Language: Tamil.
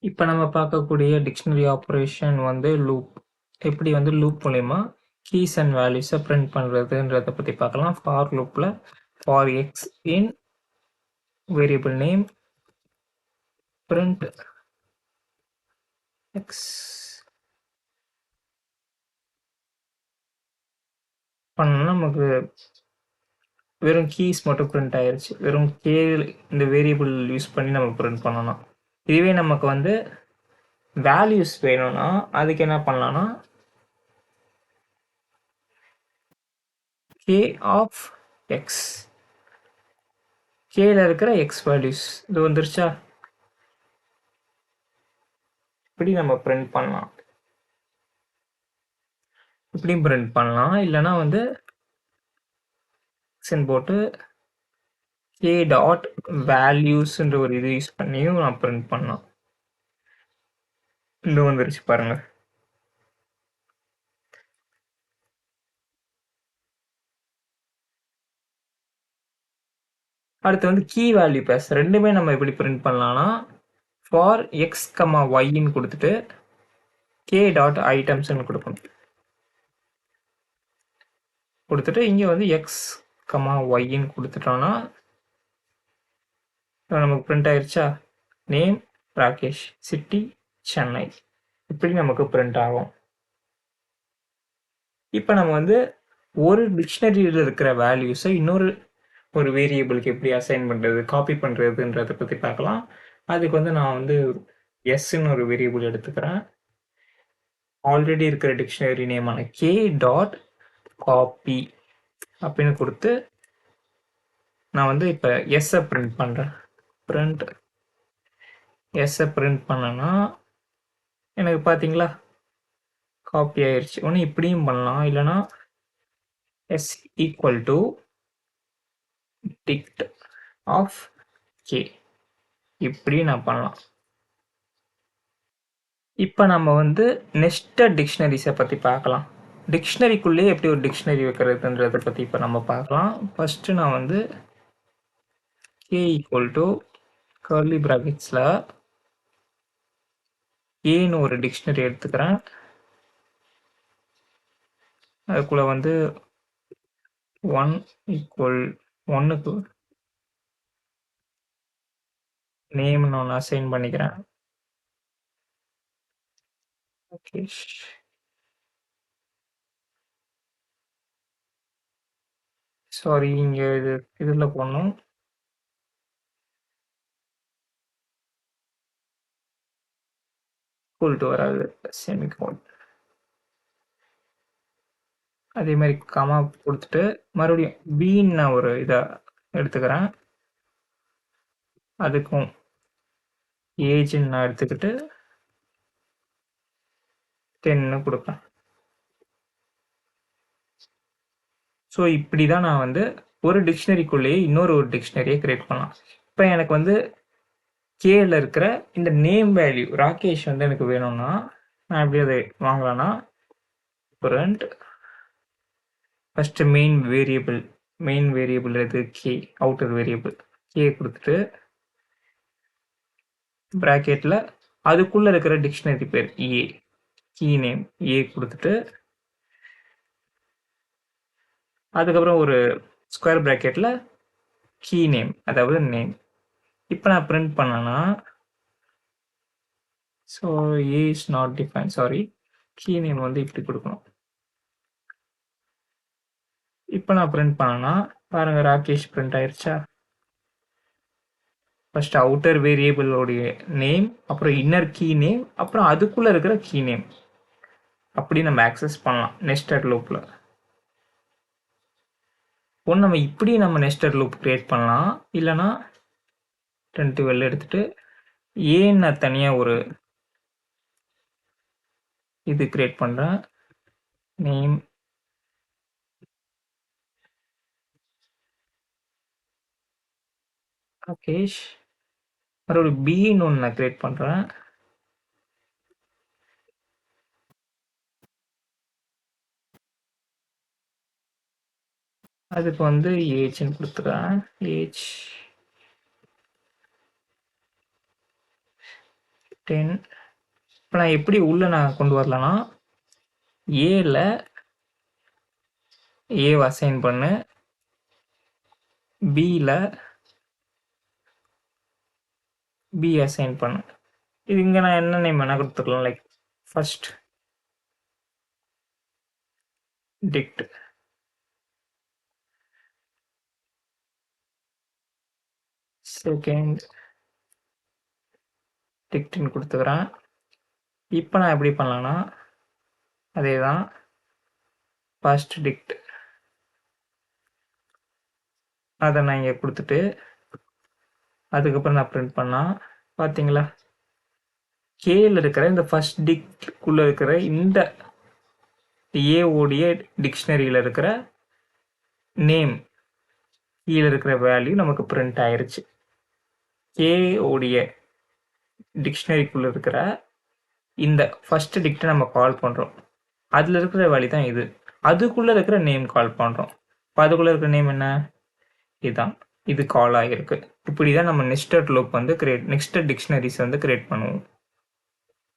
இப்ப நம்ம பார்க்கக்கூடிய டிக்ஷனரி ஆப்பரேஷன் வந்து லூப். எப்படி வந்து லூப் மூலியமா கீஸ் அண்ட் வேல்யூஸை பிரிண்ட் பண்ணுறதுன்றதை பற்றி பார்க்கலாம். ஃபார் லூப்பில் for X in variable name print X பண்ணோம்னா நமக்கு வெறும் கீஸ் மட்டும் பிரிண்ட் ஆயிருச்சு. வெறும் கே இந்த வேரியபிள் யூஸ் பண்ணி நம்ம பிரிண்ட் பண்ணணும். இதுவே நமக்கு வந்து வேல்யூஸ் வேணும்னா அதுக்கு என்ன பண்ணலாம்னா கே ஆஃப் எக்ஸ், கேல இருக்கிற எக்ஸ் வேல்யூஸ் இது வந்துருச்சா, இப்படி நம்ம பிரிண்ட் பண்ணலாம். இப்படியும் பிரிண்ட் பண்ணலாம். இல்லைன்னா வந்து போட்டு கே டாட் வேல்யூஸ்ன்ற ஒரு இது யூஸ் பண்ணியும் நான் பிரிண்ட் பண்ணலாம். இது வந்துருச்சு பாருங்க. அடுத்து வந்து கீ வேல்யூ பேஸ் ரெண்டுமே நம்ம எப்படி பிரிண்ட் பண்ணலாம்னா ஃபார் எக்ஸ் கமா ஒய்ன்னு கொடுத்துட்டு கே டாட் ஐட்டம்ஸ்ன்னு கொடுக்கணும். கொடுத்துட்டு இங்கே வந்து எக்ஸ் கமா ஒய்ன்னு கொடுத்துட்டோம்னா நமக்கு பிரிண்ட் ஆயிடுச்சா, நேம் ராகேஷ், சிட்டி சென்னை, இப்படி நமக்கு பிரிண்ட் ஆகும். இப்போ நம்ம வந்து ஒரு டிக்ஷனரியில் இருக்கிற வேல்யூஸை இன்னொரு ஒரு வேரியபிளுக்கு எப்படி அசைன் பண்ணுறது, காப்பி பண்ணுறதுன்றதை பற்றி பார்க்கலாம். அதுக்கு வந்து நான் வந்து எஸ்ன்னு ஒரு வேரியபிள் எடுத்துக்கிறேன். ஆல்ரெடி இருக்கிற டிக்ஷனரி நேமான கே டாட் காப்பி அப்படின்னு கொடுத்து நான் வந்து இப்போ எஸ்ஸை பிரிண்ட் பண்ணுறேன். பிரிண்ட் எஸ்ஸை பிரிண்ட் பண்ணனா எனக்கு பார்த்தீங்களா காப்பி ஆயிடுச்சு. ஒன்று இப்படியும் பண்ணலாம், இல்லைனா S equal to dict of K, இப்படி நான் பண்ணலாம். இப்போ நம்ம வந்து நெஸ்டட் டிக்ஷனரிஸை பற்றி பார்க்கலாம். டிக்ஷனரிக்குள்ளேயே எப்படி ஒரு டிக்ஷனரி வைக்கிறதுன்றதை பற்றி இப்போ நம்ம பார்க்கலாம். ஃபஸ்ட்டு நான் வந்து கே ஈக்குவல் டு கர்லி ப்ராக்கெட்ஸில் ஏன்னு ஒரு டிக்ஷனரி எடுத்துக்கிறேன். அதுக்குள்ளே வந்து 1 ஈக்குவல் 1க்கு நேம்னு ஒன்று அசைன் பண்ணிக்கிறேன். ஓகே, சாரி, இங்கே இதில் போடணும். ஈக்குவல் டு வராது, செமிகோன். அதே மாதிரி கமா கொடுத்துட்டு மறுபடியும் பீன்னு நான் ஒரு இதை எடுத்துக்கிறேன். அதுக்கும் ஏஜ்ன்னு நான் எடுத்துக்கிட்டு 10ன்னு கொடுப்பேன். ஸோ இப்படி தான் நான் வந்து ஒரு டிக்ஷனரிக்குள்ளேயே இன்னொரு ஒரு டிக்ஷனரியை கிரியேட் பண்ணலாம். இப்போ எனக்கு வந்து கேல இருக்கிற இந்த நேம் வேல்யூ ராகேஷ் வந்து எனக்கு வேணும்னா நான் எப்படி அதை வாங்கலாம்னா பிரிண்ட் ஃபஸ்ட்டு மெயின் வேரியபிள் எது, கே, அவுட்டர் வேரியபிள் கே கொடுத்துட்டு ப்ராக்கெட்டில் அதுக்குள்ளே இருக்கிற டிக்ஷனரி பேர் ஏ, கீ நேம் ஏ கொடுத்துட்டு அதுக்கப்புறம் ஒரு ஸ்கொயர் ப்ராக்கெட்டில் கீ நேம், அதாவது நேம். இப்போ நான் பிரிண்ட் பண்ணேன்னா so A is not define, sorry, key name வந்து இப்படி கொடுக்கணும். இப்போ நான் பிரிண்ட் பண்ணேன்னா பாருங்கள் ராகேஷ் பிரிண்ட் ஆயிடுச்சா. ஃபர்ஸ்ட் அவுட்டர் வேரியபிளோடைய நேம், அப்புறம் இன்னர் கீ நேம், அப்புறம் அதுக்குள்ளே இருக்கிற கீ நேம், அப்படி நம்ம ஆக்சஸ் பண்ணலாம் நெஸ்டட் லூப்பில். ஒன்று நம்ம இப்படி நம்ம நெஸ்டட் லூப் கிரியேட் பண்ணலாம், இல்லைனா 10 எடுத்துட்டு ஏன்னு நான் தனியாக ஒரு இது கிரியேட் பண்ணுறேன். நேம் ராகேஷ், மறுபடியும் பின்னு ஒன்று நான் கிரியேட் பண்ணுறேன். அதுக்கு வந்து ஏஜ்ன்னு கொடுத்துக்கிறேன். ஏஜ் 10. இப்போ நான் எப்படி உள்ள நான் கொண்டு வரலாம்னா ஏல ஏவை அசைன் பண்ணு, பியில் பி அசைன் பண்ணு. இது இங்கே நான் என்ன நேம் வேணால் கொடுத்துக்கலாம், லைக் ஃபர்ஸ்ட் டிக்ட், செகண்ட் டிக்ட்னு கொடுத்துக்கிறேன். இப்போ நான் எப்படி பண்ணலான்னா அதே தான், ஃபர்ஸ்ட் டிக்ட் அதை நான் இங்கே கொடுத்துட்டு அதுக்கப்புறம் நான் பிரிண்ட் பண்ணால் பார்த்தீங்களா, கேல இருக்கிற இந்த ஃபர்ஸ்ட் டிக்ட்குள்ளே இருக்கிற இந்த ஏஓடைய டிக்ஷனரியில் இருக்கிற நேம் கீழே இருக்கிற வேல்யூ நமக்கு பிரிண்ட் ஆயிருச்சு. கேஓடைய டிக்ஷனரிக்குள்ளே இருக்கிற இந்த ஃபர்ஸ்ட் டிக்டை நம்ம கால் பண்ணுறோம், அதில் இருக்கிற வேல்யூ தான் இது. அதுக்குள்ளே இருக்கிற நேம் கால் பண்ணுறோம். இப்போ அதுக்குள்ளே இருக்கிற நேம் என்ன, இதுதான். இது கால் ஆகிருக்கு. இப்படி தான் நம்ம நெஸ்டட் லூப் வந்து நெஸ்டட் டிக்ஷனரிஸ் வந்து கிரியேட் பண்ணுவோம்.